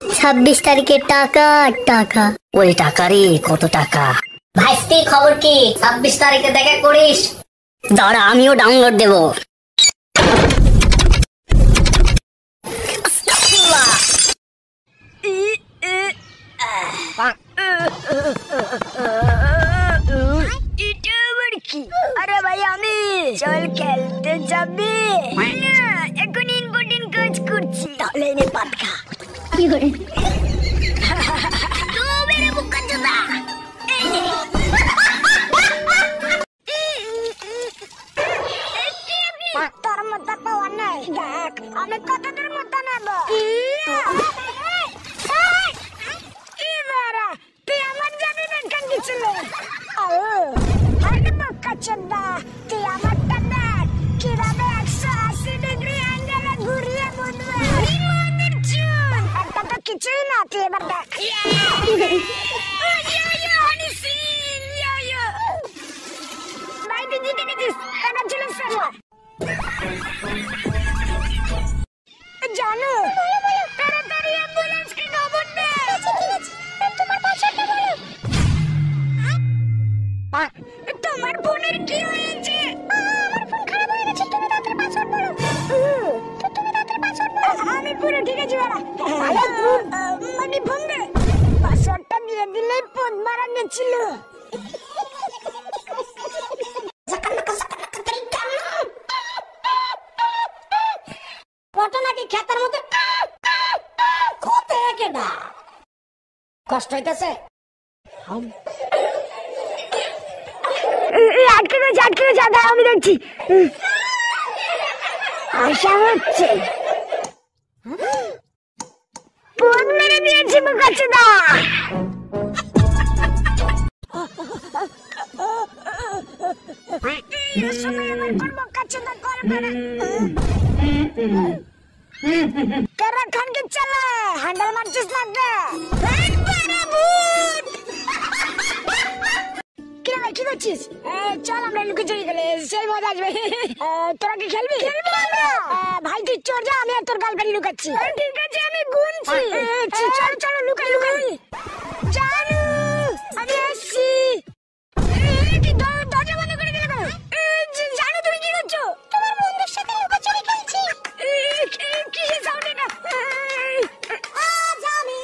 26 তারিখের টাকা আর টাকা। ওই টাকারই কত টাকা? ভাইস্তি খবর কি? 26 তারিখে দেখা করিস। দাঁড়া, আমিও ডাউনলোড দেবো। আরে ভাই আমি চল খেলতে যাবি না, এখন ইম্পর্টেন্ট কাজ করছি। তাহলে এনে পাট খা। কি করে? তোর মতো পাওয়ার নাই, দেখ আমি কতদূর মতো নেব। তুই আমার জানি না কেন গেছিল। তুই আমারটা দেখ কিভাবে 180 ডিগ্রি অ্যাঙ্গেলে ঘুরিয়ে বুঝবে। একটা তো কিছুই না, তুই এবার দেখ। ভাই তুই জিতে গেছিস, এটা ছিল ফেলা। জানো তাড়াতাড়ি অ্যাম্বুলেন্সকে খবর দে। তোমার পাসওয়ার্ডটা বলো। তোমার ফোনের কি হয়েছে? আমার ফোন খারাপ হয়ে গেছে, তুমি তাড়াতাড়ি পাসওয়ার্ড বলো। তো তুমি তাড়াতাড়ি পাসওয়ার্ড বলো। আমি পুরো ঠিক আছে বাবা। মানে ফোন দে। পাসওয়ার্ডটা দিয়ে দিলেই ফোন মারানো ছিল। কত নাকি খেতার মধ্যে কোথায় কেডা কষ্ট হইতেছে। আটকে গেছে আমি দেখছি। আশা হচ্ছে ফোন মেরে দিয়েছি মুখাচ্ছদা। খানকে চলে হ্যান্ডেল মারছিস লাগবে। কি করছিস? চল আমরা লুকোচুরি খেলে সেই মজা আসবে। তোরা কি খেলবি? ভাই তুই চল যা, আমি আর তোর গার্লফ্রেন্ড লুকাচ্ছি। ঠিক আছে আমি গুনছি। চল চলো লুকাই লুকাই। জানু আমি আসছি। দরজা বন্ধ করে দিলে কেন? জানু তুমি কি করছো? তোমার বন্ধুর সাথে লুকোচুরি খেলছি। কিসের সাউন্ড এটা? জানি